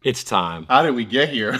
It's time. How did we get here?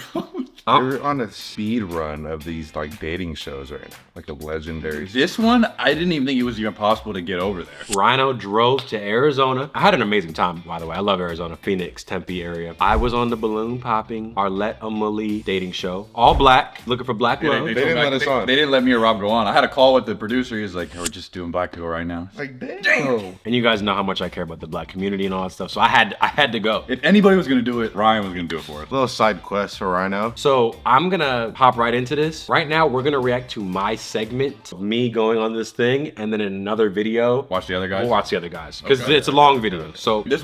You're on a speed run of these like dating shows right now, like a legendary. This one, I didn't even think it was even possible to get over there. Rhino drove to Arizona. I had an amazing time, by the way. I love Arizona, Phoenix, Tempe area. I was on the balloon popping Arlette Amelie dating show. All black, looking for black love. They didn't let us on. They didn't let me or Rob go on. I had a call with the producer. He's like, we're just doing black people right now. Like, damn. And you guys know how much I care about the black community and all that stuff. So I had to go. If anybody was gonna do it, Ryan was gonna do it for us. Little side quest for Rhino. So I'm gonna hop right into this. Right now, we're gonna react to my segment of me going on this thing, and then in another video, Watch the other guys. we'll watch the other guys because Okay. it's a long video. So This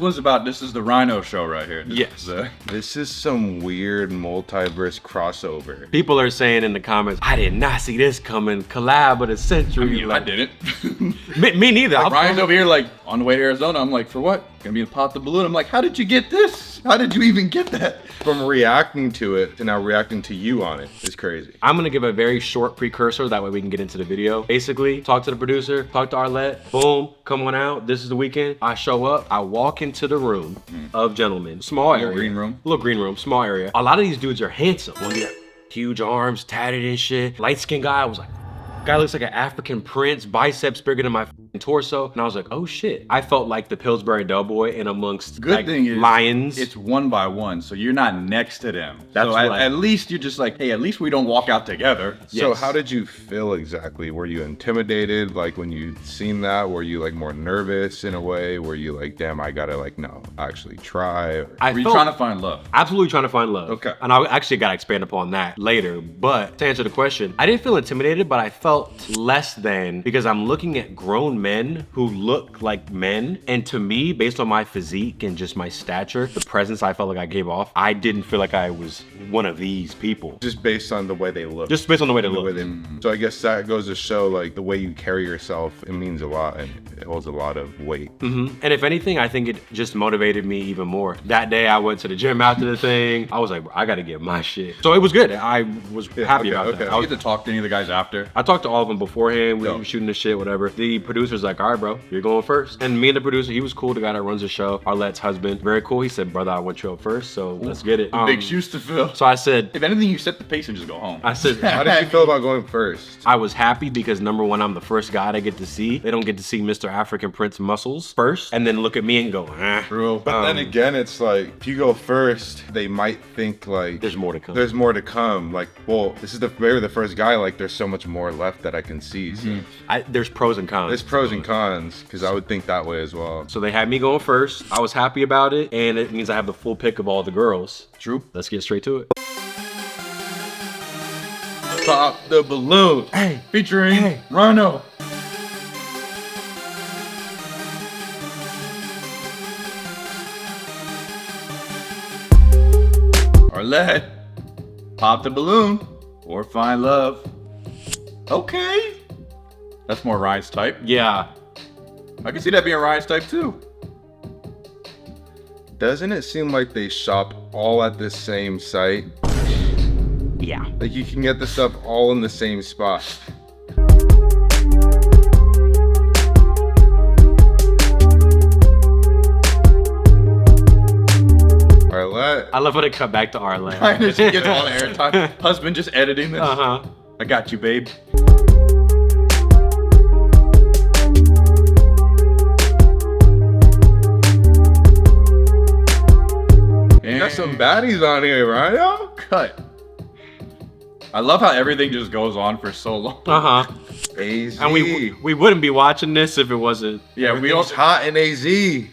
is the Rhino show right here. Yes. This is some weird multiverse crossover. people are saying in the comments, I did not see this coming. Collab of the century. I didn't. Me neither. Like, Ryan's over here like on the way to Arizona. I'm like, for what? Gonna be a pop the balloon. I'm like, how did you get this? How did you even get that? From reacting to it to now reacting to you on it is crazy. I'm gonna give a very short precursor, that way we can get into the video. Basically, talk to the producer, talk to Arlette, boom, come on out, this is the weekend. I show up, I walk into the room of gentlemen, small area. green room. Little green room, small area. A lot of these dudes are handsome. One got huge arms, tatted and shit. Light-skinned guy, I was like, guy looks like an African prince, biceps bigger than my torso. And I was like, oh shit. I felt like the Pillsbury Doughboy in amongst Good like, thing is lions. It's one by one, so you're not next to them. That's so right. at least you're just like, hey, at least we don't walk out together. So Yes. how did you feel exactly? Were you intimidated? Like when you seen that, were you like more nervous in a way? Were you like, damn, I gotta like, no, actually try? Or... I Were you felt- trying to find love? Absolutely trying to find love. Okay. And I actually got to expand upon that later. But to answer the question, I didn't feel intimidated, but I felt less than because I'm looking at grown men who look like men. And to me, based on my physique and just my stature, the presence I felt like I gave off, I didn't feel like I was one of these people. Just based on the way they look. Just based on the way they The look. way they- So I guess that goes to show like the way you carry yourself, it means a lot and it holds a lot of weight. And if anything, I think it just motivated me even more. That day I went to the gym after the thing. I was like, I got to get my shit. So it was good. I was happy about that. Did you get to talk to any of the guys after? I talked to all of them beforehand. We Yo. were shooting the shit, whatever. The producer's like, all right, bro, you're going first. And me and the producer, he was cool. The guy that runs the show, Arlette's husband, very cool. He said, brother, I want you up first, so let's get it. Big shoes to fill. So I said, If anything, you set the pace and just go home. I said, How did you feel about going first? I was happy because number one, I'm the first guy they get to see. They don't get to see Mr. African Prince muscles first, and then look at me and go, True. But then again, it's like if you go first, they might think like there's more to come. there's more to come. Like, well, this is maybe the first guy. Like, there's so much more left that I can see. So There's pros and cons. there's pros and cons because I would think that way as well. So they had me going first. I was happy about it, and it means I have the full pick of all the girls. True. Let's get straight to it. Pop the balloon. Featuring Rhino. Arlette. Pop the balloon or find love. Okay. That's more Ryan's type. Yeah. I can see that being Ryan's type too. Doesn't it seem like they shop all at the same site? Yeah. Like you can get the stuff all in the same spot. Arlette. I love how they cut back to Arlette. Ryan just gets all the airtime. Husband just editing this. Uh-huh. I got you, babe. You got some baddies on here, Rhino. Cut. I love how everything just goes on for so long. Uh-huh. AZ. And we wouldn't be watching this if it wasn't. Yeah, we Everything's all. hot in AZ.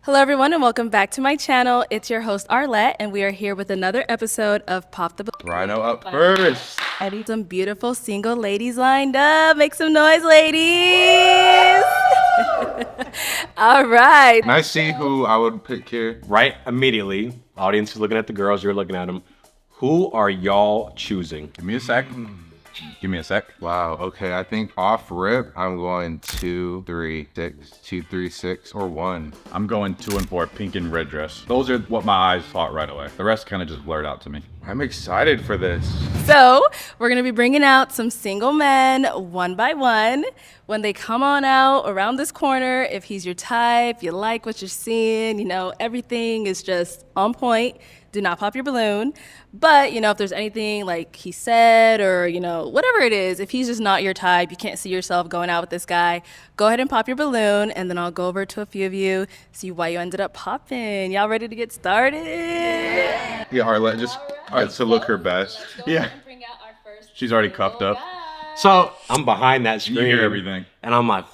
Hello everyone and welcome back to my channel. It's your host Arlette and we are here with another episode of Pop the Balloon. Rhino up first. I need some beautiful single ladies lined up. Make some noise, ladies. All right. Can I see who I would pick here? Right immediately, audience is looking at the girls, you're looking at them. Who are y'all choosing? Give me a sec. Give me a sec. Wow, okay, I think off rip, I'm going 2, 3, 6, 2, 3, 6, or 1. I'm going 2 and 4, pink and red dress. Those are what my eyes thought right away. The rest kind of just blurred out to me. I'm excited for this. So we're gonna be bringing out some single men one by one. When they come on out around this corner, if he's your type, you like what you're seeing, everything is just on point. Do not pop your balloon. But, if there's anything like he said or, whatever it is, if he's just not your type, you can't see yourself going out with this guy, go ahead and pop your balloon, and then I'll go over to a few of you, see why you ended up popping. Y'all ready to get started? Yeah, Arlette just gets to look her best. Yeah. She's already cuffed up. So I'm behind that screen. You hear everything. And I'm like,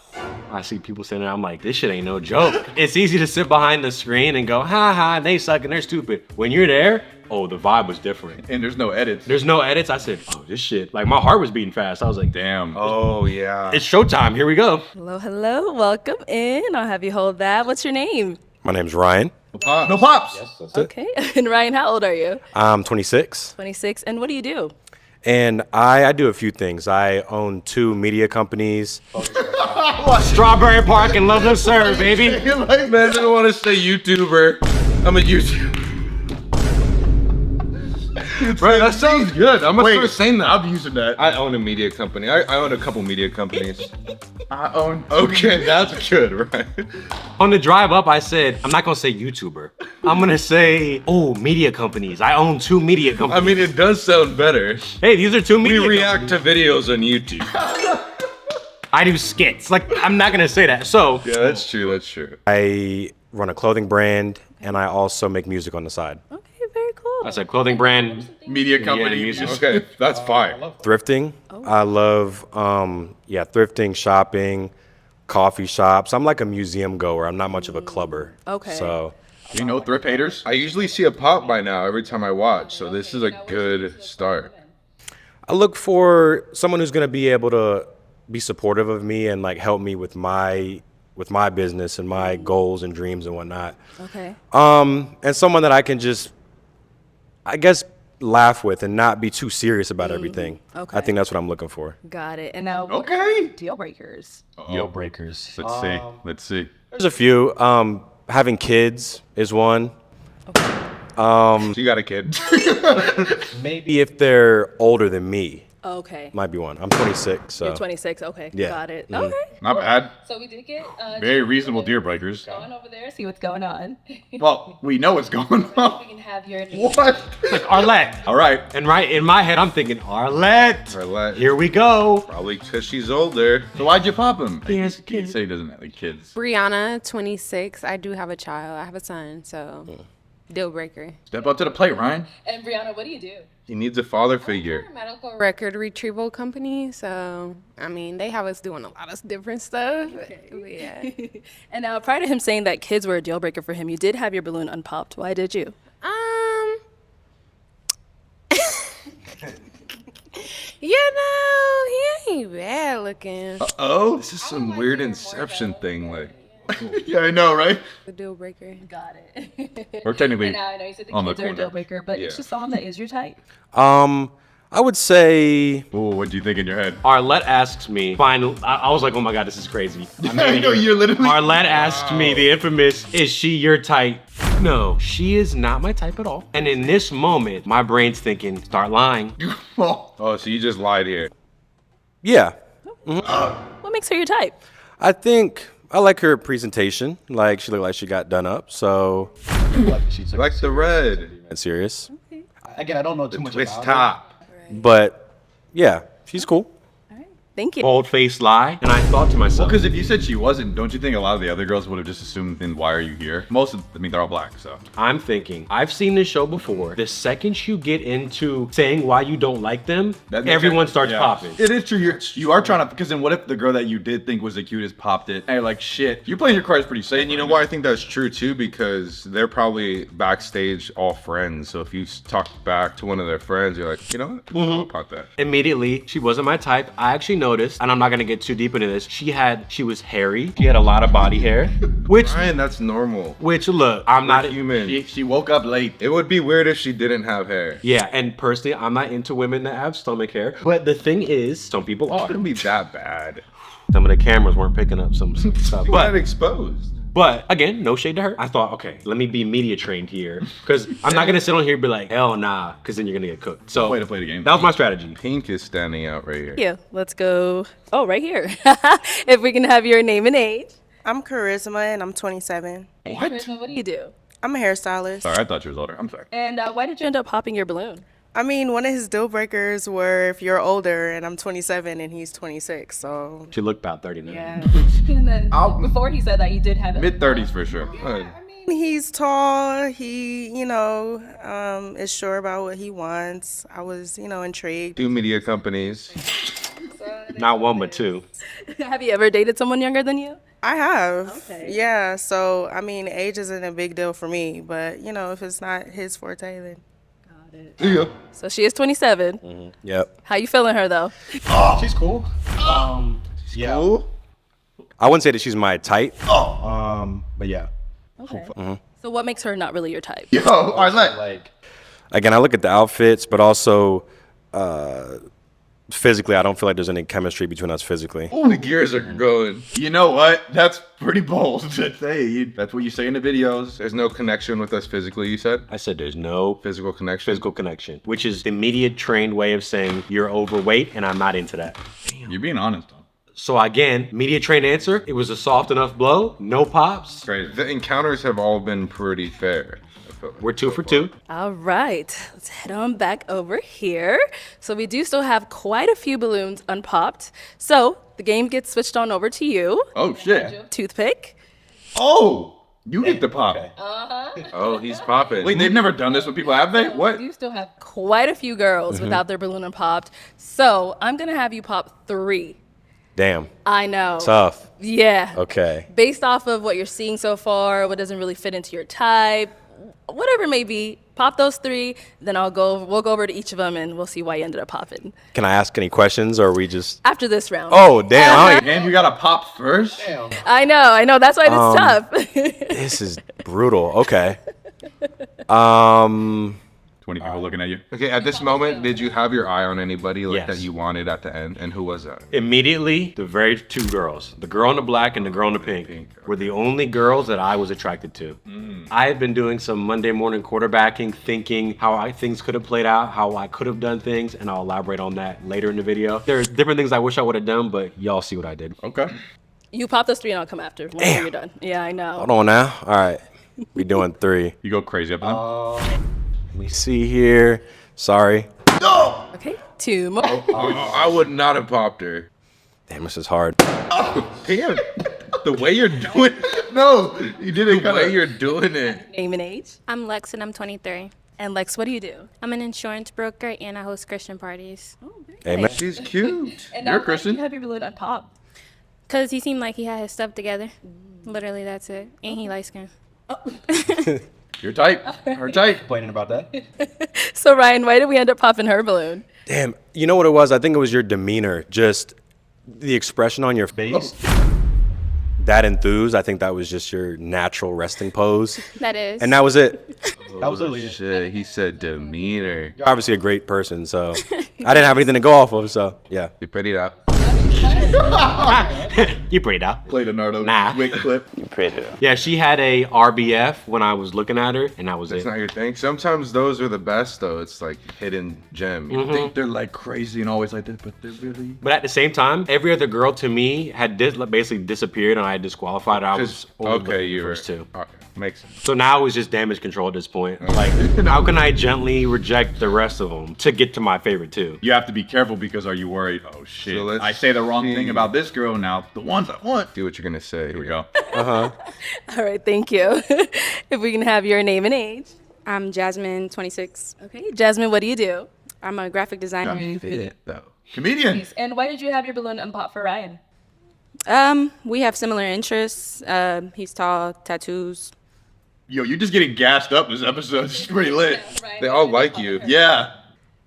I see people sitting there. I'm like, this shit ain't no joke. It's easy to sit behind the screen and go, ha ha, they suck and they're stupid. When you're there, oh, the vibe was different. And there's no edits. There's no edits. I said, oh, this shit. Like, my heart was beating fast. I was like, Damn. Oh, yeah. it's showtime. Here we go. Hello, welcome in. I'll have you hold that. What's your name? My name's Ryan. No pops. Okay. And Ryan, how old are you? I'm 26, 26. And what do you do? and I do a few things. I own 2 media companies. Strawberry Park and LoveLiveServe, baby. You're like, man, I don't want to say YouTuber. I'm a YouTuber. Right, that sounds good. I'm gonna Wait, start saying that. I'm using that. I own a media company. I own a couple media companies. I own. Okay, that's good, right? On the drive up, I said, I'm not gonna say YouTuber. I'm gonna say, oh, media companies. I own 2 media I companies. mean, it does sound better. Hey, these are 2 We media react to videos on YouTube. I do skits. Like, I'm not gonna say that. So, Yeah, that's true. That's true. I run a clothing brand, and I also make music on the side. Okay, very cool. that's a clothing brand. Media company. music. Okay, that's fire. Thrifting. I love, thrifting, shopping, coffee shops. I'm like a museum goer. I'm not much of a clubber. Okay. So Do you know thrift haters? I usually see a pop by now every time I watch, so this is a good start. I look for someone who's going to be able to be supportive of me and like help me with my business and my goals and dreams and whatnot. Okay. And someone that I can just, I guess, laugh with and not be too serious about everything. Okay. I think that's what I'm looking for. Got it. And now, Okay. deal breakers? Deal breakers. Let's see. Let's see. There's a few. Having kids is one. So you got a kid. Maybe if they're older than me, Okay. might be one. I'm 26, so. You're 26. Okay. Yeah. Got it. Mhm. Okay. Not bad. So we did get Very reasonable deer breakers. going over there, see what's going on. Well, we know what's going We on. can have your What? Like Arlette. All right. And right in my head, I'm thinking, Arlette. Arlette. Here we go. Probably because she's older. So why'd you pop him? He has He kids. say he doesn't have any kids. Brianna, 26. I do have a child. I have a son, so deal breaker. Step up to the plate, Ryan. And Brianna, what do you do? He needs a father figure. Medical Record retrieval company, so I mean they have us doing a lot of different stuff. But yeah. And now, prior to him saying that kids were a deal breaker for him, you did have your balloon unpopped. Why did you? He ain't bad looking. Oh. This is some weird Inception thing, like. Yeah, I know, right? The deal breaker. Got it. We're technically And now I know you said the on the kids are a corner. deal breaker, but Yeah. it's just someone that is your type. I would say Ooh, what do you think in your head? Arlette asks me, fine, I was like, oh my God, this is crazy. I know you're literally. Arlette asked me the infamous, is she your type? No, she is not my type at all. And in this moment, my brain's thinking, start lying. Oh, so you just lied here. yeah. What makes her your type? I think I like her presentation. Like she looked like she got done up, so Like the red. that's serious. Again, I don't know too much Twist about top. But yeah, she's cool. Thank you. Bold-faced lie. And I thought to myself, Because if you said she wasn't, don't you think a lot of the other girls would have just assumed, then why are you here? Most of, I mean, they're all black, so. I'm thinking, I've seen this show before. The second you get into saying why you don't like them, That makes everyone sense. starts Yeah. popping. It is true. You are trying to, because then what if the girl that you did think was the cutest popped it? And you're like, shit. You're playing your cards pretty safe. And you know why I think that's true too? Because they're probably backstage all friends. So if you talk back to one of their friends, you're like, you know what? I'll pop that. Immediately, she wasn't my type. I actually noticed, and I'm not gonna get too deep into this, she was hairy. She had a lot of body hair, which Ryan, that's normal. look, I'm not Human. She woke up late. It would be weird if she didn't have hair. Yeah, and personally, I'm not into women that have stomach hair. But the thing is, some people It are. couldn't be that bad. Some of the cameras weren't picking up some stuff. But But exposed. But again, no shade to her. I thought, okay, let me be media trained here. Because I'm not going to sit on here and be like, hell nah, because then you're going to get cooked. So Way to play the game. that was my strategy. Pink is standing out right here. Yeah, let's go. Oh, right here. If we can have your name and age. I'm Charisma and I'm 27. What? Charisma, what do you do? I'm a hairstylist. Sorry, I thought you was older. I'm sorry. And Why did you end up popping your balloon? I mean, one of his deal breakers were if you're older and I'm 27 and he's 26. So She looked about 39. yeah. And then before he said that, you did have it. Mid-30s for sure. he's tall. He, is sure about what he wants. I was, intrigued. 2 media companies. Not one, but two. Have you ever dated someone younger than you? I have. Okay. Yeah. So, I mean, age isn't a big deal for me. But, if it's not his forte, then. Yeah. So she is 27. Yep. How you feeling her though? She's cool. Yeah. Cool. I wouldn't say that she's my type. But yeah. Okay. So what makes her not really your type? Yo, Arlette. Like, Again, I look at the outfits, but also physically, I don't feel like there's any chemistry between us physically. Oh, the gears are going. You know what? That's pretty bold to say. That's what you say in the videos. There's no connection with us physically, you said? I said there's no Physical connection? physical connection, which is the media trained way of saying you're overweight, and I'm not into that. You're being honest, though. So again, media trained answer, it was a soft enough blow, no pops. Crazy. The encounters have all been pretty fair. I feel like, We're 2 so for far. 2. All right, let's head on back over here. So we do still have quite a few balloons unpopped. So the game gets switched on over to you. Oh, shit. Toothpick. Oh, you get the pop. Oh, he's popping. Wait, they've never done this with people, have they? What? You still have. Quite a few girls without their balloon unpopped. So I'm gonna have you pop 3. Damn. I know. Tough. Yeah. Okay. Based off of what you're seeing so far, what doesn't really fit into your type, whatever it may be, pop those 3. Then we'll go over to each of them and we'll see why you ended up popping Can I ask any questions or are we just. after this round. Oh, damn. I don't And you got to pop first? I know. That's why it's tough. This is brutal. Okay. 20 people looking at you. Okay, at this moment, did you have your eye on anybody like Yes. that you wanted at the end? And who was that? Immediately, the very 2 girls, the girl in the black and the girl in the pink, were the only girls that I was attracted to. I had been doing some Monday morning quarterbacking, thinking how things could have played out, how I could have done things, and I'll elaborate on that later in the video. There's different things I wish I would have done, but y'all see what I did. Okay. You pop those 3 and I'll come after whenever you're done. Yeah, I know. Hold on now. All right. We doing 3. You go crazy up them. Let me see here. Sorry. Okay, 2 more. I would not have popped her. Damn, this is hard. Damn. The way you're doing it. No, you did it the way you're doing it. Name and age. I'm Lex and I'm 23. And Lex, what do you do? I'm an insurance broker and I host Christian parties. Hey, man. She's cute. And You're a now Christian? You have your balloon unpopped. Cause he seemed like he had his stuff together. Literally, that's it. And he light skinned. Your type. Her type. complaining about that. So Ryan, why did we end up popping her balloon? Damn. You know what it was? I think it was your demeanor. Just the expression on your face. That enthused. I think that was just your natural resting pose. That is. And that was it. That was literally it. Shit, he said demeanor. You're obviously a great person, so I didn't have anything to go off of, so yeah. You pretty up. You pretty out. Play the Nardo Nah. wig clip. Yeah, she had a RBF when I was looking at her, and that was It's it. not your thing. Sometimes those are the best, though. It's like hidden gem. You know? Think they're like crazy and always like this, but they're really. But at the same time, every other girl to me had basically disappeared, and I had disqualified her. I was Just- only looking okay, at the you were. first 2. Okay, makes sense. So now it's just damage control at this point. Like, how can I gently reject the rest of them to get to my favorite 2? You have to be careful because are you worried? Oh shit! So let's I say the wrong see. thing about this girl now. The ones I want. See what you're gonna say. Here we go. All right, thank you. If we can have your name and age. I'm Jasmine, 26. Okay, Jasmine, what do you do? I'm a graphic designer. Fit it though. Comedian. And why did you have your balloon unpopped for Ryan? We have similar interests. He's tall, tattoos. Yo, you're just getting gassed up this episode. It's pretty lit. They all like you. Yeah.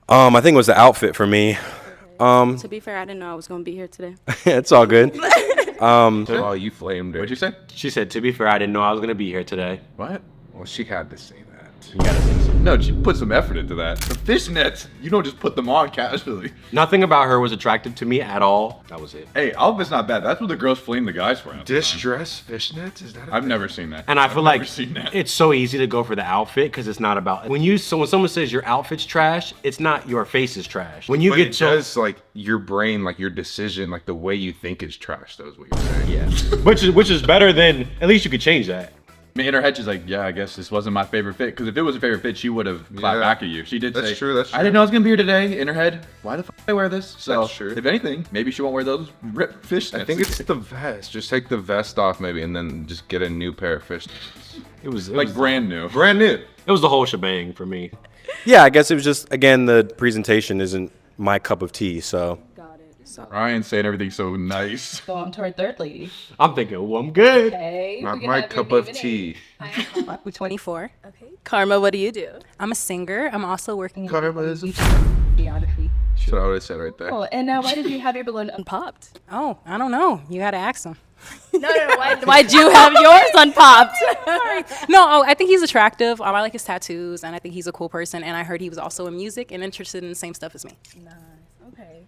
I think it was the outfit for me. To be fair, I didn't know I was going to be here today. It's all good. Oh, you flamed her. What'd you say? She said, to be fair, I didn't know I was going to be here today. What? Well, she had to say that. You gotta say something. No, she put some effort into that. The fishnets, you don't just put them on casually. Nothing about her was attractive to me at all. That was it. Hey, all of it's not bad. That's what the girls fleeing the guys for. Distress fishnets? Is that? I've never seen that. And I feel like seen that. it's so easy to go for the outfit because it's not about when someone says your outfit's trash, it's not your face is trash. When you But get it does like your brain, like your decision, like the way you think is trash. That is what you're saying. yeah, which is better than at least you could change that. I mean, in her head, she's like, yeah, I guess this wasn't my favorite fit. Because if it was a favorite fit, she would have clapped back at you. She did That's say, true, that's I didn't know I was going to be here today. In her head, why the fuck did I wear this? So, That's true. if anything, maybe she won't wear those ripped fishnets. I think it's the vest. Just take the vest off maybe, and then just get a new pair of fishnets. It was like brand new. Brand new. It was the whole shebang for me. Yeah, I guess it was just, again, the presentation isn't my cup of tea, so. Ryan saying everything so nice. Go on to our third lady. I'm thinking, well, I'm good. Okay. Not we can my have your cup name of and tea. age. I'm 24. Okay. Karma, what do you do? I'm a singer. I'm also working Karma is in geography. That's what I would have said right there. Oh, and now why did you have your balloon unpopped? Oh, I don't know. You got to ask him. No. Why'd you have yours unpopped? No, I think he's attractive. I like his tattoos, and I think he's a cool person. And I heard he was also in music and interested in the same stuff as me. Nice. Okay.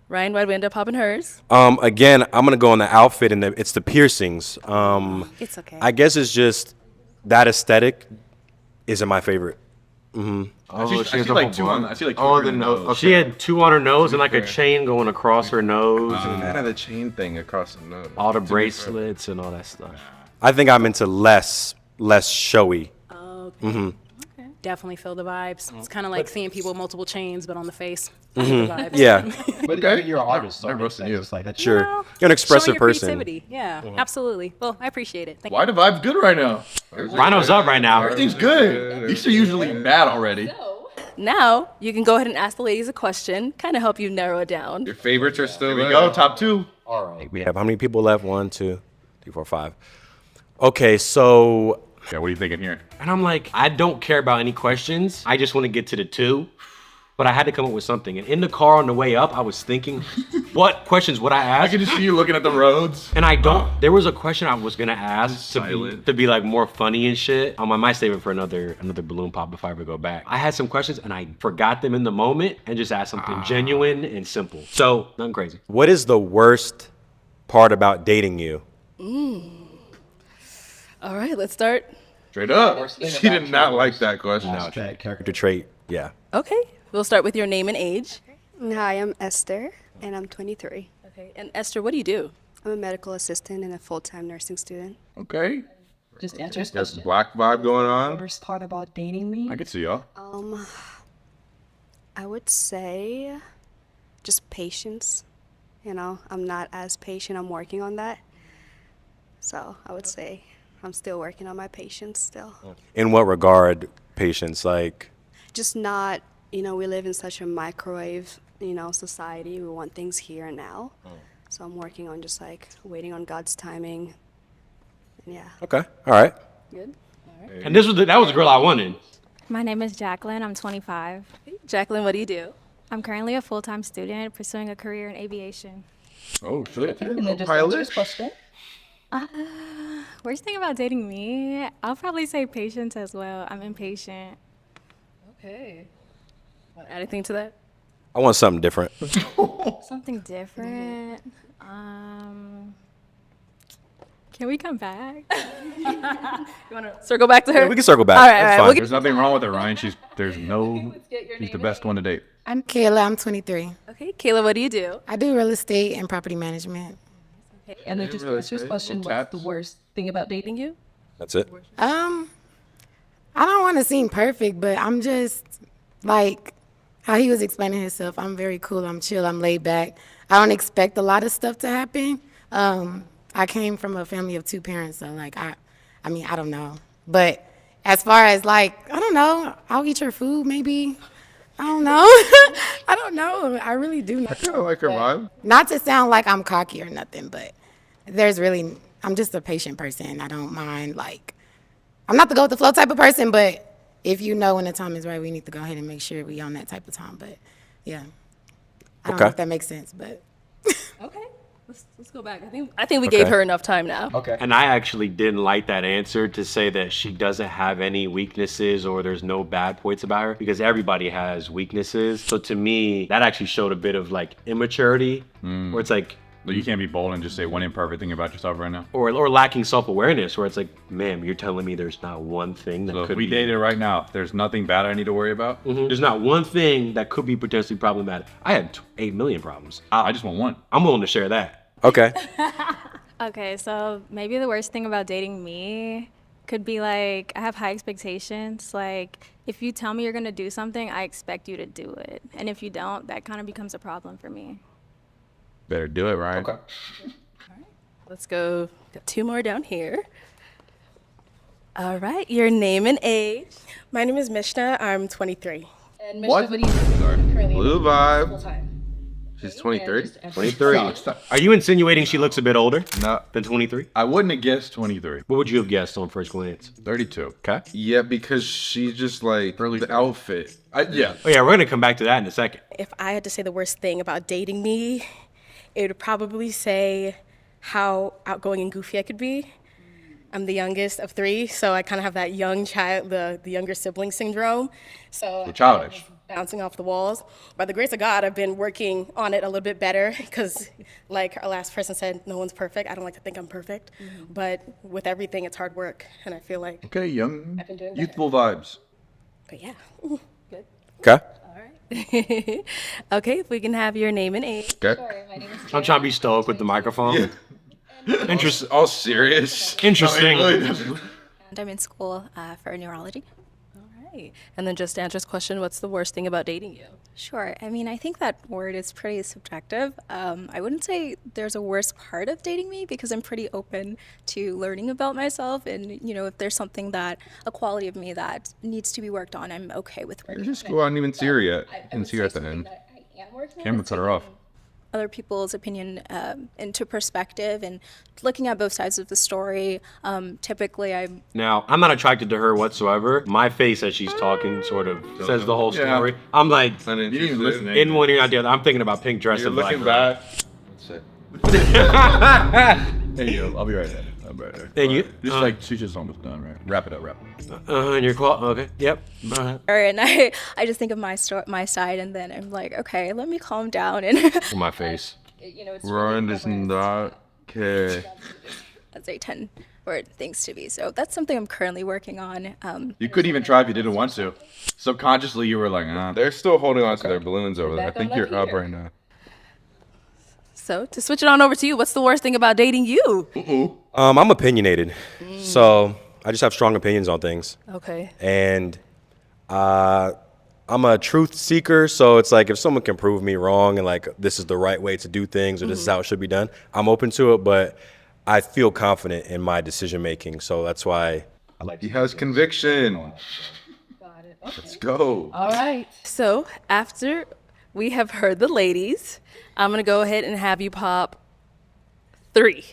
Ryan, why'd we end up popping hers? Again, I'm gonna go on the outfit, and it's the piercings. It's okay. I guess it's just that aesthetic isn't my favorite. Oh, I see like two on. I see like two Oh, on the her nose. nose. She had two on her nose and like a fair. chain going across her nose and Kind of the chain thing across the nose. all the bracelets and all that stuff. I think I'm into less showy. Definitely feel the vibes. It's kind of like seeing people with multiple chains, but on the face. The vibes. Yeah, But I mean, you're an artist, so I'm roasting you. just like that's sure. Well, You're an expressive showing your person. creativity. Yeah, absolutely. Well, I appreciate it. Thank Why the vibe's good right now? Rhino's up right now. Everything's good. These are usually mad already. Now, you can go ahead and ask the ladies a question, kind of help you narrow it down. Your favorites are still Here we there. go, top two. all right. We have how many people left? 1, 2, 3, 4, 5. Okay, so Yeah, what are you thinking here? And I'm like, I don't care about any questions. I just want to get to the two. But I had to come up with something. And in the car on the way up, I was thinking, what questions would I I ask? can just see you looking at the roads. And I don't. There was a question I was gonna ask Silent. to be like more funny and shit. I might save it for another balloon pop if I ever go back. I had some questions and I forgot them in the moment and just asked something genuine and simple. So nothing crazy. what is the worst part about dating you? All right, let's start. Straight up. She did not like that question. That character. Character trait, yeah. Okay, we'll start with your name and age. Hi, I'm Esther, and I'm 23. Okay, and Esther, what do you do? I'm a medical assistant and a full-time nursing student. Okay. Just answer his There's question. black vibe going on. Worst part about dating me? I can see y'all. I would say just patience. You know, I'm not as patient. I'm working on that. So I would say I'm still working on my patience still. In what regard, patience? Like, Just not, you know, we live in such a microwave, you know, society. We want things here and now. So I'm working on just like waiting on God's timing. And yeah. okay, all right. Good. And that was the girl I wanted. My name is Jacqueline. I'm 25. Jacqueline, what do you do? I'm currently a full-time student pursuing a career in aviation. Oh, shit. And then just answer his question. Worst thing about dating me, I'll probably say patience as well. I'm impatient. Okay. Want to add anything to that? I want something different. Something different. Can we come back? You want to circle back to her? Yeah, we can circle back. All right, That's all right. fine. We'll get- There's nothing wrong with her, Ryan. She's the best one to date. I'm Kayla. I'm 23. Okay, Kayla, what do you do? I do real estate and property management. And then just really answer his say question. no What's the taps. worst thing about dating you? That's it. I don't want to seem perfect, but I'm just like how he was explaining himself. I'm very cool. I'm chill. I'm laid back. I don't expect a lot of stuff to happen. I came from a family of 2 parents, so like I mean, I don't know. But as far as like, I don't know, I'll eat your food maybe. I don't know. I don't know. I really do not. I kind of like her vibe. Not to sound like I'm cocky or nothing, but I'm just a patient person. I don't mind, like, I'm not the go with the flow type of person, but if you know when the time is right, we need to go ahead and make sure we on that type of time. But yeah, I don't know Okay. if that makes sense, but Okay. Let's go back. I think we gave her enough time now. Okay. And I actually didn't like that answer to say that she doesn't have any weaknesses or there's no bad points about her, because everybody has weaknesses. So to me, that actually showed a bit of like immaturity, where it's like, You can't be bold and just say one imperfect thing about yourself right now. or lacking self-awareness, where it's like, ma'am, you're telling me there's not one thing that So could if we be. dated right now, there's nothing bad I need to worry about. There's not one thing that could be potentially problematic. I had 8 million problems. I just want one. I'm willing to share that. Okay. Okay, so maybe the worst thing about dating me could be like I have high expectations. Like if you tell me you're gonna do something, I expect you to do it. And if you don't, that kind of becomes a problem for me. Better do it, Ryan. Okay. Let's go. Got 2 more down here. All right, your name and age. My name is Mishna. I'm 23. And What? What do you do currently? Blue vibe. Full-time. She's 23. 23. No, stop. Are you insinuating she looks a bit older No. than 23? I wouldn't have guessed 23. What would you have guessed on first glance? 32. Okay. Yeah, because she's just like the outfit. Yeah. Oh yeah, we're gonna come back to that in a second. If I had to say the worst thing about dating me, it would probably say how outgoing and goofy I could be. I'm the youngest of 3, so I kind of have that young child, the younger sibling syndrome. So You're childish. bouncing off the walls. By the grace of God, I've been working on it a little bit better because, like our last person said, no one's perfect. I don't like to think I'm perfect, but with everything, it's hard work, and I feel like, Okay, young, been doing better. youthful vibes. but yeah. Okay. Okay, if we can have your name and age. Okay. I'm trying to be stoic with the microphone. Interesting. All serious. Interesting. And I'm in school for neurology. Right. And then just to answer this question, what's the worst thing about dating you? Sure. I mean, I think that word is pretty subjective. I wouldn't say there's a worst part of dating me because I'm pretty open to learning about myself. And, you know, if there's something a quality of me that needs to be worked on, I'm okay with working Just go out and even see her yet. And see her at the end. Camera cut her off. other people's opinion into perspective and looking at both sides of the story. Typically, Now, I'm not attracted to her whatsoever. My face as she's talking sort of says the whole story. I'm like, You didn't even listen to in one ear, not the other. I'm thinking about pink dress You're and black. looking back. Hey, yo, I'll be right there. I'll be right there. And you, Just like, she's just almost done, right? Wrap it up, wrap it up. and you're okay, yep. and I just think of my side, and then I'm like, okay, let me calm down and My face. You know, it's Ryan does not care. as they tend for things to be. So that's something I'm currently working on. You couldn't even try if you didn't want to. Subconsciously, you were like, ah. They're still holding on to their balloons over there. I think you're up right now. So to switch it on over to you, what's the worst thing about dating you? I'm opinionated, so I just have strong opinions on things. Okay. And I'm a truth seeker, so it's like if someone can prove me wrong and like this is the right way to do things or this is how it should be done, I'm open to it, but I feel confident in my decision making, so that's why I like. He has conviction. Let's go. All right. So after we have heard the ladies, I'm gonna go ahead and have you pop 3.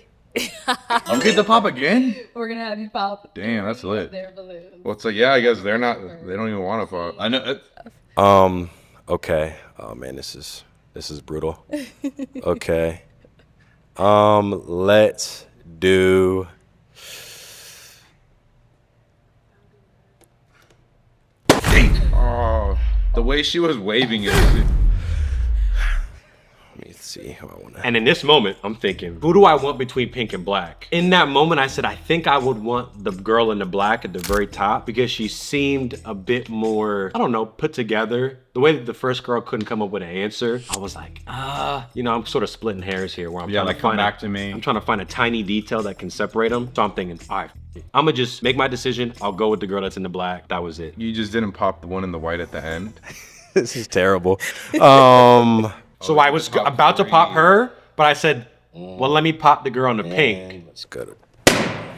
I'm getting the pop again? We're gonna have you pop Damn, that's lit. their balloon. Well, it's like, yeah, I guess they don't even want to fuck. I know. Okay. Oh man, this is brutal. Okay. Let's do. Oh, the way she was waving it. Let me see how I want to. And in this moment, I'm thinking, who do I want between pink and black? In that moment, I said, I think I would want the girl in the black at the very top because she seemed a bit more, I don't know, put together. The way that the first girl couldn't come up with an answer, I was like, I'm sort of splitting hairs here where I'm trying to come find back to me. I'm trying to find a tiny detail that can separate them. So I'm thinking, all right, I'm gonna just make my decision. I'll go with the girl that's in the black. That was it. You just didn't pop the one in the white at the end. This is terrible. So I was about to pop her, but I said, well, let me pop the girl in the pink. That's good.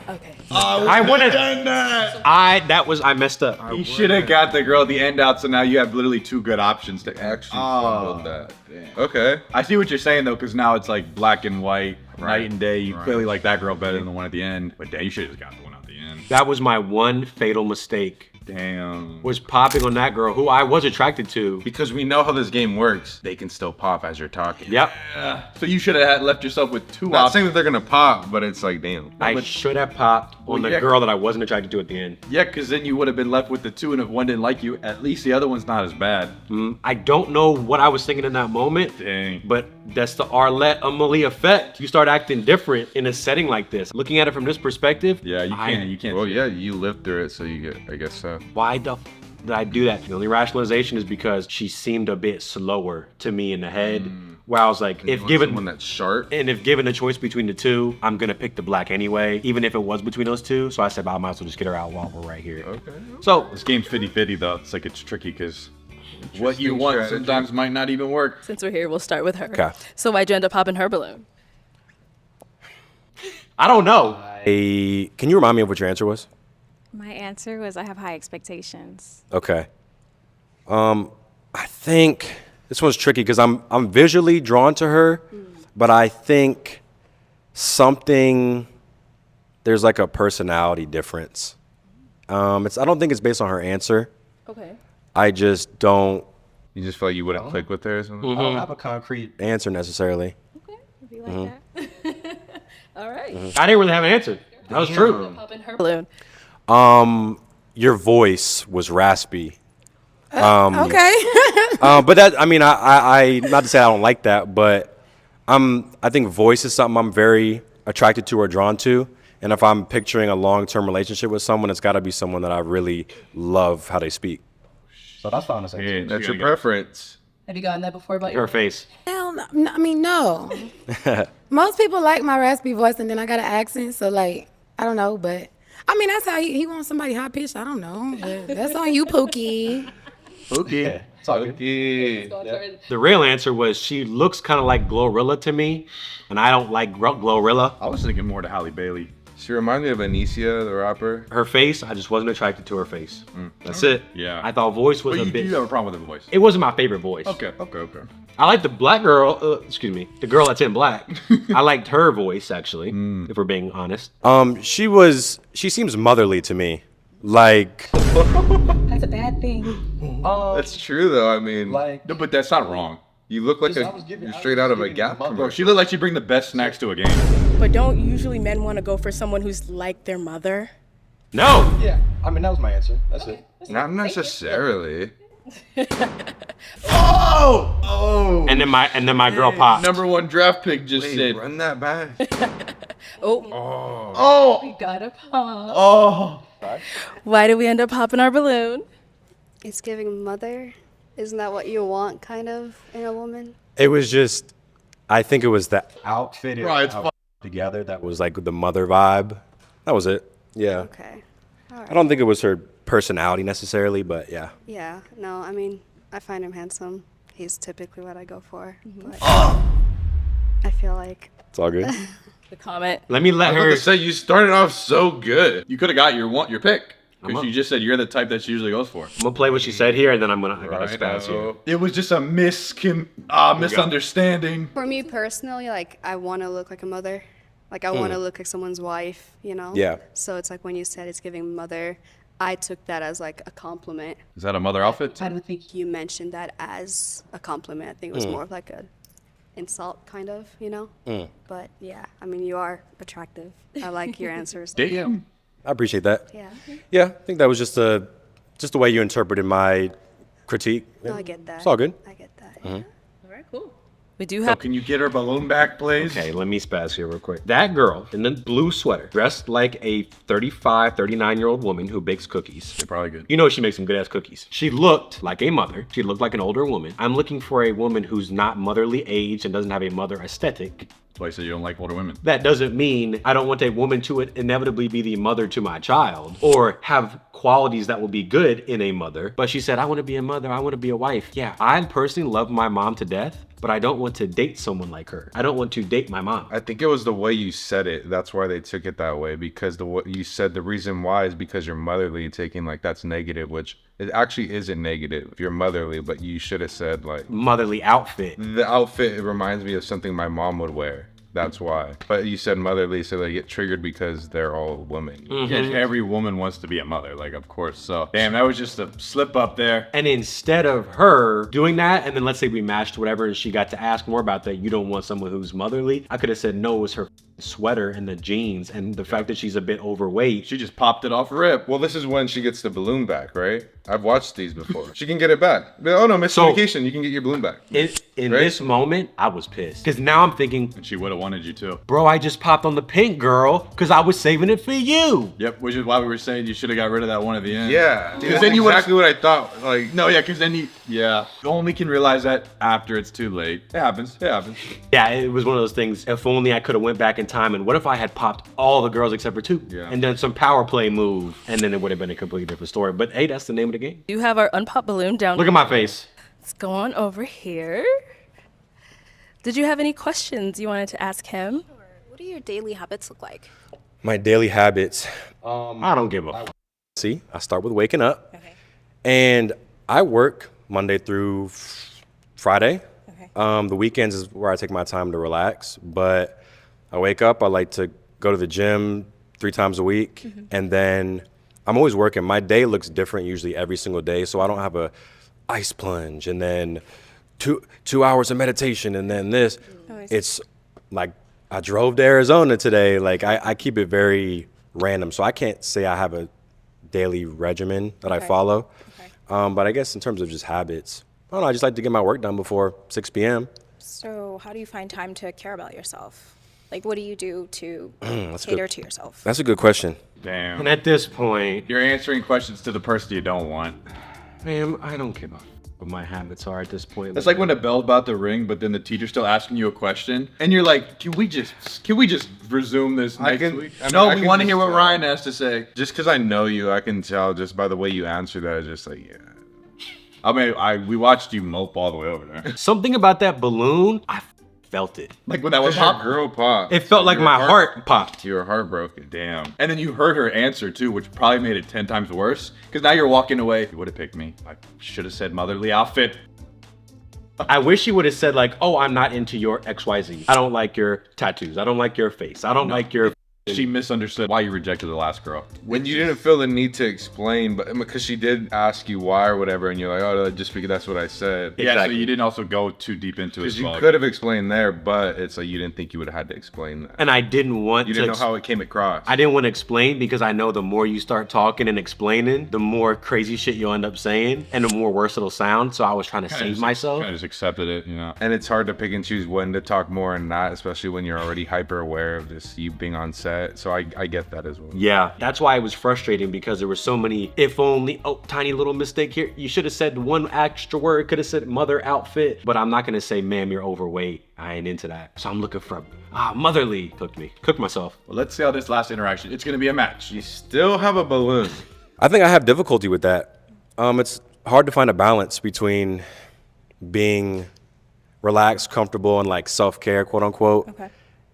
Okay. I would have done that. I messed up. You should have got the girl at the end out, so now you have literally 2 good options to Actually fumbled that. Okay. I see what you're saying though, because now it's like black and white, night and day. You clearly like that girl better than the one at the end. But damn, you should have just got the one at the end. That was my one fatal mistake Damn. was popping on that girl who I was attracted to. Because we know how this game works. They can still pop as you're talking. Yep. So you should have left yourself with two Not options. saying that they're gonna pop, but it's like, damn. I should have popped on the yeah. girl that I wasn't attracted to at the end. Yeah, because then you would have been left with the two, and if one didn't like you, at least the other one's not as bad. I don't know what I was thinking in that moment, Dang. but that's the Arlette Amelie effect. You start acting different in a setting like this. Looking at it from this perspective, Yeah, you can't. Well, yeah, you lived through it, so you get, I guess so. why the did I do that? The only rationalization is because she seemed a bit slower to me in the head. Where I was like, if given someone that's sharp. and if given the choice between the two, I'm gonna pick the black anyway, even if it was between those two. So I said, I might as well just get her out while we're right here. Okay. So This game's 50-50 though. It's like it's tricky because what you want strategy. sometimes might not even work. Since we're here, we'll start with her. Okay. So why'd you end up popping her balloon? I don't know. Can you remind me of what your answer was? My answer was I have high expectations. Okay. I think this one's tricky because I'm visually drawn to her, but I think there's like a personality difference. I don't think it's based on her answer. Okay. I just don't You just feel like you wouldn't click with her or something? I don't have a concrete. answer necessarily. If you like that. All right. I didn't really have an answer. That was true. Popping her balloon. Your voice was raspy. Okay. But that, I mean, I not to say I don't like that, but I think voice is something I'm very attracted to or drawn to. And if I'm picturing a long-term relationship with someone, it's got to be someone that I really love how they speak. So that's fine to say. That's your preference. Have you gotten that before about Her face. Hell no. No, I mean, no. Most people like my raspy voice, and then I got an accent, so like, I don't know, but I mean, that's how he wants somebody high pitched. I don't know, but that's on you, Pookie. Okay. It's all good. The real answer was she looks kind of like Glorilla to me, and I don't like Glorilla. I was thinking more to Halle Bailey. She reminded me of Anicia, the rapper. Her face, I just wasn't attracted to her face. That's it. Yeah. I thought voice was But a you bit. have a problem with the voice. It wasn't my favorite voice. Okay. I like the black girl. The girl that's in black. I liked her voice actually. If we're being honest. She seems motherly to me. Like, That's a bad thing. That's true, though. I mean, Like, No, but that's not wrong. you look like I was giving- you're I straight was out of a giving Gap mother- Bro, commercial. she looked like she bring the best snacks to a game. But don't usually men want to go for someone who's like their mother? No. yeah. I mean, that was my answer. That's it. Not necessarily. Oh! And then my girl popped. Number one draft pick just Wait, said. run that back. Oh! We gotta pop. Oh! Why did we end up popping our balloon? It's giving mother. Isn't that what you want, kind of, in a woman? it was just, I think it was the Outfitted Bro, it's out together. That was was like the mother vibe. That was it. Yeah. Okay. All right. I don't think it was her personality necessarily, but yeah. Yeah, no, I mean, I find him handsome. He's typically what I go for. But I feel like It's all good. The comment. Let me I let was about her. to say, you started off so good. You could have got your pick. I'm Because up. you just said you're the type that she usually goes for. I'm gonna play what she said here, and then I gotta spaz here. Rhino. It was just a misunderstanding. for me personally, like I want to look like a mother. Like I want to look like someone's wife, you know? Yeah. So it's like when you said it's giving mother, I took that as like a compliment. Is that a mother outfit? I don't think You mentioned that as a compliment. I think it was more of like a insult kind of, you know? But yeah, I mean, you are attractive. I like your answers. Damn. I appreciate that. Yeah. Yeah, I think that was just the way you interpreted my critique. No, I get that. It's all good. I get that. Yeah. All right, cool. We do So have. can you get her balloon back, please? Okay, let me spaz here real quick. That girl in the blue sweater, dressed like a 35, 39-year-old woman who bakes cookies. They're probably good. You know she makes some good-ass cookies. She looked like a mother. She looked like an older woman. I'm looking for a woman who's not motherly aged and doesn't have a mother aesthetic. Why you say you don't like older women? That doesn't mean I don't want a woman to inevitably be the mother to my child or have qualities that will be good in a mother. But she said, I want to be a mother. I want to be a wife. Yeah, I personally love my mom to death, but I don't want to date someone like her. I don't want to date my mom. I think it was the way you said it. That's why they took it that way. Because what you said, the reason why is because you're motherly, taking like that's negative, which it actually isn't negative if you're motherly. But you should have said like Motherly outfit. the outfit. It reminds me of something my mom would wear. that's why. But you said motherly, so they get triggered because they're all women. Yeah, every woman wants to be a mother, like, of course. So, damn, that was just a slip up there. And instead of her doing that, and then let's say we matched whatever, and she got to ask more about that, you don't want someone who's motherly, I could have said no, it was her sweater and the jeans and the fact that she's a bit overweight. She just popped it off rip. Well, this is when she gets the balloon back, right? I've watched these before. She can get it back. Oh no, miscommunication. You can get your balloon back. In this moment, I was pissed. Because now I'm thinking, And she would have wanted you too. bro, I just popped on the pink girl because I was saving it for you. Yep, which is why we were saying you should have got rid of that one at the end. Yeah, Because that's then you exactly what I thought. Like, No, yeah, because then you only can realize that after it's too late. It happens. It happens. Yeah, it was one of those things. If only I could have went back in time, and what if I had popped all the girls except for two, and done some power play move, and then it would have been a completely different story. But hey, that's the name of the game. You have our unpopped balloon down. Look at my face. Let's go on over here. Did you have any questions you wanted to ask him? What do your daily habits look like? My daily habits. I don't give a. See, I start with waking up, and I work Monday through Friday. The weekends is where I take my time to relax. But I wake up. I like to go to the gym 3 times a week, and then I'm always working. My day looks different usually every single day, so I don't have a ice plunge and then two hours of meditation and then this. It's like I drove to Arizona today. Like I keep it very random, so I can't say I have a daily regimen that I follow. But I guess in terms of just habits, I don't know, I just like to get my work done before 6 p.m. So how do you find time to care about yourself? Like, what do you do to cater to yourself? That's a good question. Damn. And at this point, You're answering questions to the person you don't want. ma'am, I don't give a what my habits are at this point. That's like when the bell's about to ring, but then the teacher's still asking you a question, and you're like, "Can we just resume this next week?" No, we want to hear what Ryan has to say. just because I know you, I can tell just by the way you answer that. It's just like, yeah. I mean, we watched you mope all the way over there. Something about that balloon, I felt it. Like when that was Your pop. girl popped. It felt like Your my heart popped. You were heartbroken. Damn. And then you heard her answer too, which probably made it 10 times worse. Because now you're walking away. You would have picked me. I should have said motherly outfit. I wish he would have said like, oh, I'm not into your XYZ. I don't like your tattoos. I don't like your face. I don't like your... She misunderstood why you rejected the last girl. When you didn't feel the need to explain, but because she did ask you why or whatever, and you're like, oh, just because that's what I said. Yeah, Exactly. so you didn't also go too deep into it. Because you could have explained there, but it's like you didn't think you would have had to explain that. And I didn't want You to... didn't know how it came across. I didn't want to explain because I know the more you start talking and explaining, the more crazy shit you'll end up saying and the more worse it'll sound. So I was trying to save myself. I just accepted it, you know. And it's hard to pick and choose when to talk more and not, especially when you're already hyper aware of just you being on set. So I get that as well. Yeah, that's why it was frustrating because there were so many, if only, oh, tiny little mistake here. You should have said one extra word, could have said mother outfit, but I'm not gonna say, ma'am, you're overweight. I ain't into that. So I'm looking for, motherly. Cooked myself. Well, let's see how this last interaction, it's gonna be a match. You still have a balloon. I think I have difficulty with that. It's hard to find a balance between being relaxed, comfortable, and like self-care, quote unquote,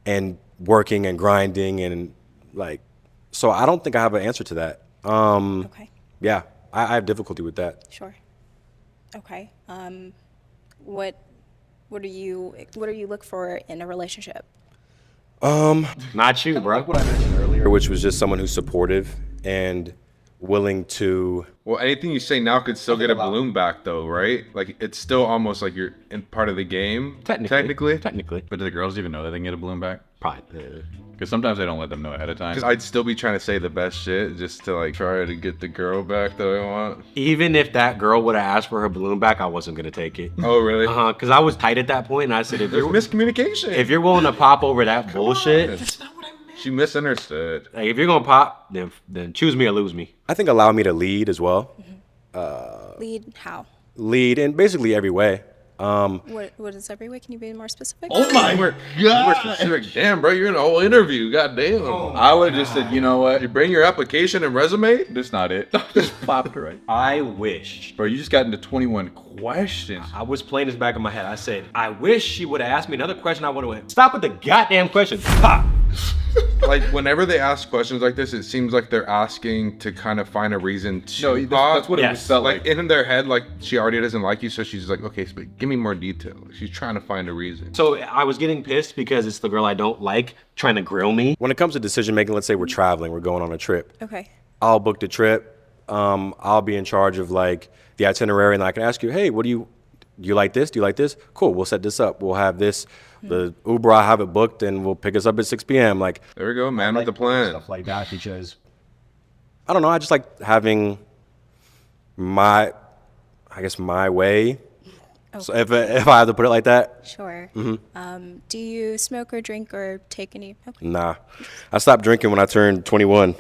and working and grinding and like, so I don't think I have an answer to that. Yeah, I have difficulty with that. Sure. Okay. What do you look for in a relationship? Not you, bro. Like what I mentioned earlier, which was just someone who's supportive and willing to. Well, anything you say now could still get a balloon back, though, right? Like it's still almost like you're in part of the game. Technically. But do the girls even know that they can get a balloon back? Probably. Because sometimes they don't let them know ahead of time. Because I'd still be trying to say the best shit just to like try to get the girl back that I want. Even if that girl would have asked for her balloon back, I wasn't gonna take it. Oh, really? Because I was tight at that point, and I said, if There's you're miscommunication. if you're willing to pop over that bullshit, That's not what I meant. She misunderstood. like if you're gonna pop, then choose me or lose me. I think allow me to lead as well. Lead how? Lead in basically every way. What is every way? Can you be more specific? Oh my God. Damn, bro, you're in a whole interview. God damn. I would have just said, you know what? You bring your application and resume? That's not it. Just popped it right. I wish. Bro, you just got into 21 questions. I was playing this back in my head. I said, I wish she would have asked me another question. I would have went, stop with the goddamn question. Pop. Like whenever they ask questions like this, it seems like they're asking to kind of find a reason to. No, that's what it felt like. In their head, like she already doesn't like you, so she's like, okay, so give me more detail. She's trying to find a reason. So I was getting pissed because it's the girl I don't like trying to grill me. When it comes to decision making, let's say we're traveling, we're going on a trip. Okay. I'll book the trip. I'll be in charge of like the itinerary, and I can ask you, hey, do you like this? Do you like this? Cool, we'll set this up. We'll have this. The Uber, I have it booked, and we'll pick us up at 6 p.m. Like, there we go, man with the plan. Stuff like that because I don't know. I just like having my way. So if I have to put it like that. Sure. Do you smoke or drink or take any? Okay. Nah, I stopped drinking when I turned 21.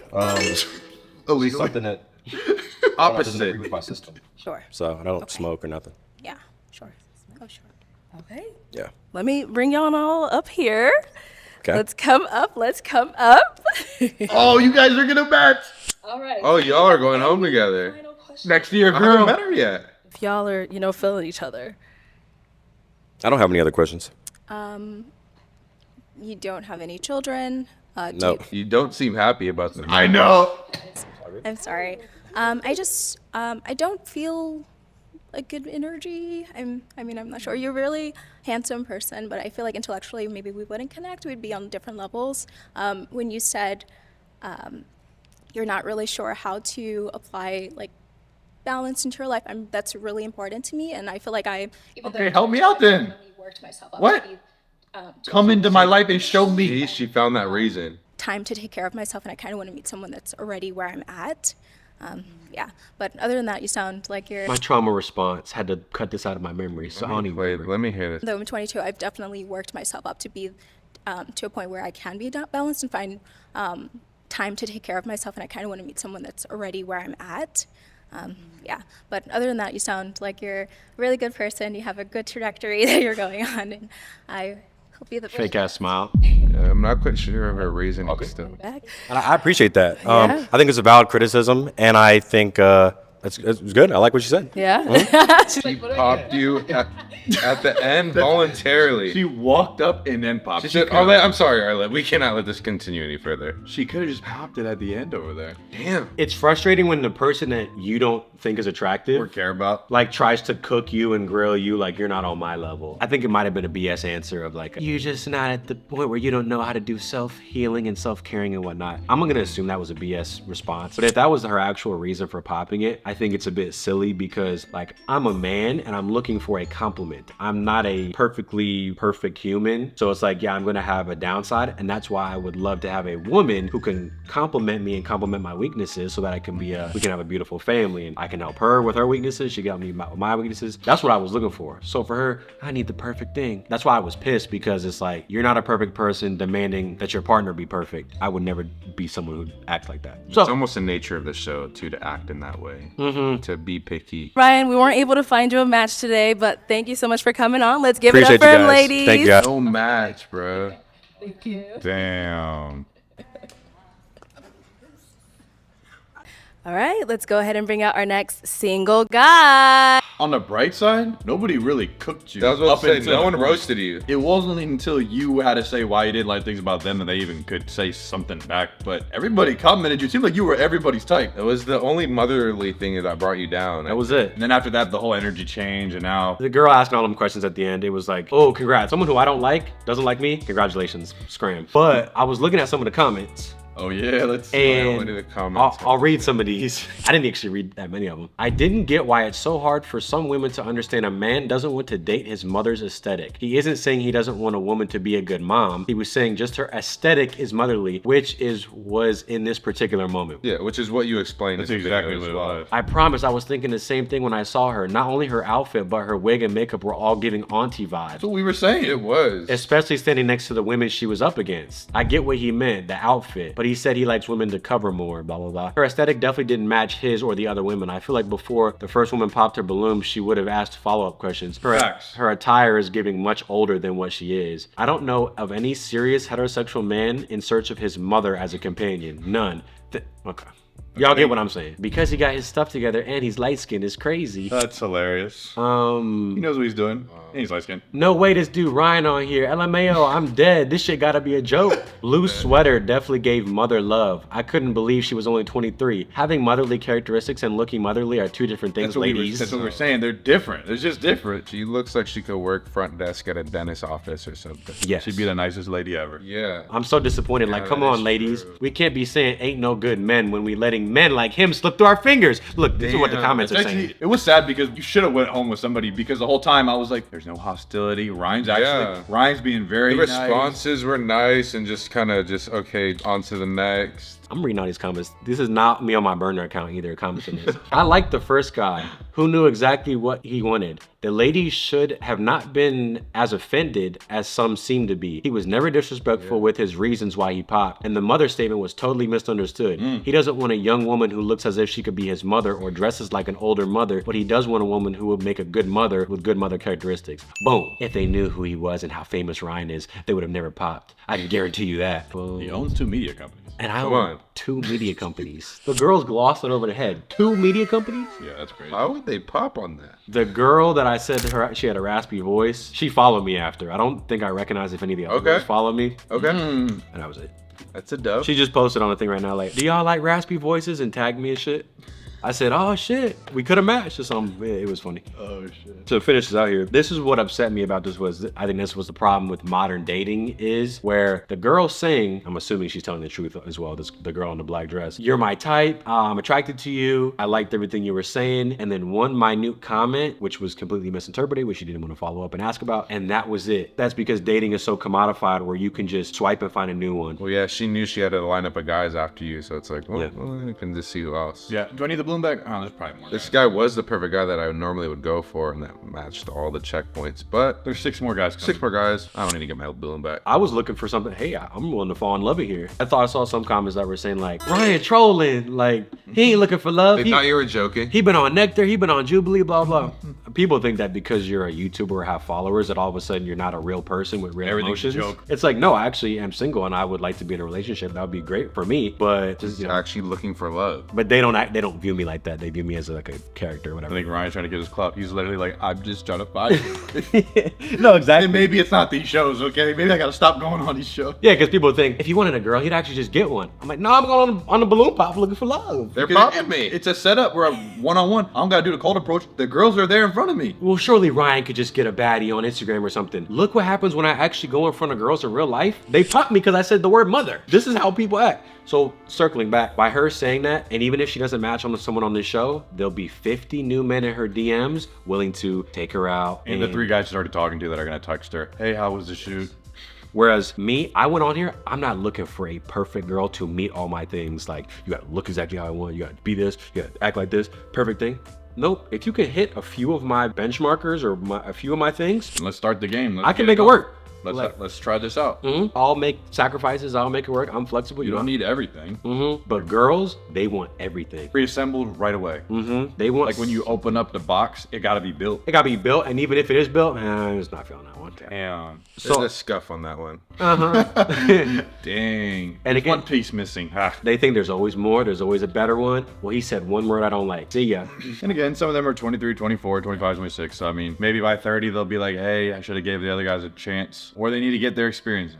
Illegal. something that doesn't Opposite. agree with my system. Sure. So I don't smoke or nothing. Yeah. Sure. Oh, sure. Okay. Yeah. Let me bring y'all all up here. Okay. Let's come up. Oh, you guys are gonna match. All right. Oh, y'all are going home together. Next to your I haven't girl. met her yet. If y'all are, feeling each other. I don't have any other questions. You don't have any children. No. You don't seem happy about them. I know. I'm sorry. I don't feel a good energy. I'm not sure. You're a really handsome person, but I feel like intellectually maybe we wouldn't connect. We'd be on different levels. When you said you're not really sure how to apply like balance into your life, that's really important to me, and I feel like Okay, help me out then. What? Come into my life and show me. She found that reason. time to take care of myself, and I kind of want to meet someone that's already where I'm at. Yeah, but other than that, you sound like you're... My trauma response had to cut this out of my memory, so I don't even remember. Let me hear this. Though I'm 22, I've definitely worked myself up to be to a point where I can be balanced and find time to take care of myself, and I kind of want to meet someone that's already where I'm at. Yeah, but other than that, you sound like you're a really good person. You have a good trajectory that you're going on, and I hope you the best. Fake ass smile. I'm not quite sure of her reason still. Back. And I appreciate that. Yeah. I think it's a valid criticism, and I think it's good. I like what she said. Yeah. She popped you at the end voluntarily. She walked up and then popped. She said, Arlette, I'm sorry, Arlette. We cannot let this continue any further. She could have just popped it at the end over there. Damn. It's frustrating when the person that you don't think is attractive Or care about. like tries to cook you and grill you like you're not on my level. I think it might have been a BS answer of like, you're just not at the point where you don't know how to do self-healing and self-caring and whatnot. I'm gonna assume that was a BS response. But if that was her actual reason for popping it, I think it's a bit silly because like I'm a man and I'm looking for a compliment. I'm not a perfectly perfect human. So it's like, yeah, I'm gonna have a downside, and that's why I would love to have a woman who can compliment me and compliment my weaknesses so that I can we can have a beautiful family, and I can help her with her weaknesses. She got me with my weaknesses. That's what I was looking for. So for her, I need the perfect thing. That's why I was pissed, because it's like, you're not a perfect person demanding that your partner be perfect. I would never be someone who acts like that. So It's almost the nature of the show, too, to act in that way. To be picky. Ryan, we weren't able to find you a match today, but thank you so much for coming on. Let's give Appreciate it up for you him, guys. ladies. Thank you guys. No match, bro. Thank you. Damn. All right, let's go ahead and bring out our next single guy. On the bright side, nobody really cooked you. That was what I was saying. until No the one point. roasted you. It wasn't until you had to say why you didn't like things about them that they even could say something back. But everybody commented you. It seemed like you were everybody's type. It was the only motherly thing that brought you down. that was it. And then after that, the whole energy changed, and now The girl asking all them questions at the end, it was like, oh, congrats. Someone who I don't like, doesn't like me, congratulations, scram. But I was looking at some of the comments, oh yeah, let's and What are the comments? I'll read some of these. I didn't actually read that many of them. I didn't get why it's so hard for some women to understand a man doesn't want to date his mother's aesthetic. He isn't saying he doesn't want a woman to be a good mom. He was saying just her aesthetic is motherly, which was in this particular moment. Yeah, which is what you explained. That's in the video exactly as what it well. was. I promise I was thinking the same thing when I saw her. Not only her outfit, but her wig and makeup were all giving auntie vibes. That's what we were saying. It was. Especially standing next to the women she was up against. I get what he meant, the outfit, but he said he likes women to cover more, blah, blah, blah. Her aesthetic definitely didn't match his or the other women. I feel like before the first woman popped her balloon, she would have asked follow-up questions. Facts. Her attire is giving much older than what she is. I don't know of any serious heterosexual man in search of his mother as a companion. None. Okay. Y'all get what I'm saying. Because he got his stuff together and he's light-skinned is crazy. That's hilarious. He Um, knows what he's doing. He's light skinned. No way, this dude Ryan on here. LMAO, I'm dead. This shit gotta be a joke. Blue sweater definitely gave mother love. I couldn't believe she was only 23. Having motherly characteristics and looking motherly are two different things, ladies. That's what we're saying. They're different. They're just different. She looks like she could work front desk at a dentist office or something. Yes. She'd be the nicest lady ever. Yeah. I'm so disappointed. Like, Yeah, come that on, is ladies. true. We can't be saying ain't no good men when we letting men like him slip through our fingers. Look, this is what the Damn. comments are Actually, saying. it was sad because you should have went home with somebody because the whole time I was like, there's no hostility. Ryan's being very The nice. responses were nice and just kind of just, okay, on to the next. I'm reading all these comments. This is not me on my burner account either, commenting this. I like the first guy who knew exactly what he wanted. The lady should have not been as offended as some seem to be. He was never disrespectful with his reasons why he popped, and the mother statement was totally misunderstood. He doesn't want a young woman who looks as if she could be his mother or dresses like an older mother, but he does want a woman who would make a good mother with good mother characteristics. Boom. If they knew who he was and how famous Ryan is, they would have never popped. I can guarantee you that. Boom. He owns 2 media companies. And I Come own on. 2 media companies. The girls glossed it over the head. 2 media companies? Yeah, that's crazy. Why would they pop on that? The girl that I said to her, she had a raspy voice. She followed me after. I don't think I recognize if any of the other girls followed me. Okay. And that was it. That's a dub. She just posted on the thing right now like, do y'all like raspy voices, and tagged me and shit. I said, oh shit, we could have matched or something. It was funny. Oh shit. To finish this out here, this is what upset me about this was, I think this was the problem with modern dating is where the girl saying, I'm assuming she's telling the truth as well, the girl in the black dress, you're my type, I'm attracted to you, I liked everything you were saying, and then one minute comment, which was completely misinterpreted, which she didn't want to follow up and ask about, and that was it. That's because dating is so commodified where you can just swipe and find a new one. Well, yeah, she knew she had a lineup of guys after you, so it's like, well, you can just see who else. Yeah. Do I need the bloom bag? Oh, there's probably more. This guy was the perfect guy that I normally would go for, and that matched all the checkpoints. But There's 6 more guys coming. 6 more guys. I don't need to get my billing back. I was looking for something. Hey, I'm willing to fall in love here. I thought I saw some comments that were saying like, Ryan trolling, like he ain't looking for love. They thought you were joking. He been on Nectar, he been on Jubilee, blah blah. People think that because you're a YouTuber or have followers, that all of a sudden you're not a real person with real Everything's a emotions. joke. It's like, no, I actually am single and I would like to be in a relationship. That would be great for me. But just, you know, Actually looking for love. but they don't view me like that. They view me as like a character or I whatever. think Ryan's trying to get his clout. He's literally like, I'm just trying to find you. No, exactly. And maybe it's not these shows, okay? Maybe I gotta stop going on these shows. Yeah, because people think if he wanted a girl, he'd actually just get one. I'm like, no, I'm going on the balloon pop looking for love. They're Because popping me. It's a setup where I'm one-on-one. I don't gotta do the cold approach. The girls are there in front of me. Well, surely Ryan could just get a baddie on Instagram or something. Look what happens when I actually go in front of girls in real life. They pop me because I said the word mother. This is how people act. So circling back, by her saying that, and even if she doesn't match on someone on this show, there'll be 50 new men in her DMs willing to take her out. And the 3 guys she's already talking to that are gonna text her, hey, how was the shoot? Whereas me, I went on here, I'm not looking for a perfect girl to meet all my things. Like, you gotta look exactly how I want, you gotta be this, you gotta act like this, perfect thing. Nope, if you can hit a few of my benchmarkers or a few of my things, Let's start the game. I can make it work. Let's try this out. I'll make sacrifices, I'll make it work, I'm flexible. You don't need everything. But girls, they want everything. Reassembled right away. They want, Like when you open up the box, it gotta be built. it gotta be built, and even if it is built, it's not feeling that one. Damn. There's a scuff on that one. Dang. And again, one piece missing. Ha. They think there's always more, there's always a better one. Well, he said one word I don't like. See ya. And again, some of them are 23, 24, 25, 26. So I mean, maybe by 30 they'll be like, hey, I should have gave the other guys a chance. Or they need to get their experience.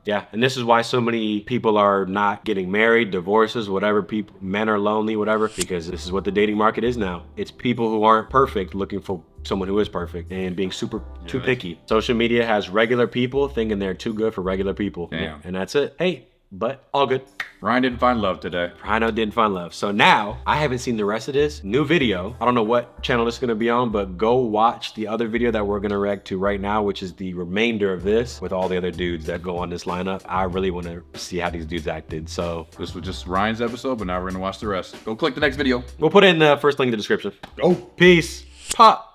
Yeah, and this is why so many people are not getting married, divorces, whatever. People, men are lonely, whatever, because this is what the dating market is now. It's people who aren't perfect looking for someone who is perfect and being too picky. Social media has regular people thinking they're too good for regular people. Damn. And that's it. Hey, but all good. Ryan didn't find love today. Rhino didn't find love. So now, I haven't seen the rest of this. New video. I don't know what channel this is gonna be on, but go watch the other video that we're gonna react to right now, which is the remainder of this with all the other dudes that go on this lineup. I really wanna see how these dudes acted, so. This was just Ryan's episode, but now we're gonna watch the rest. Go click the next video. We'll put it in the first link in the description. Go. Peace. Pop.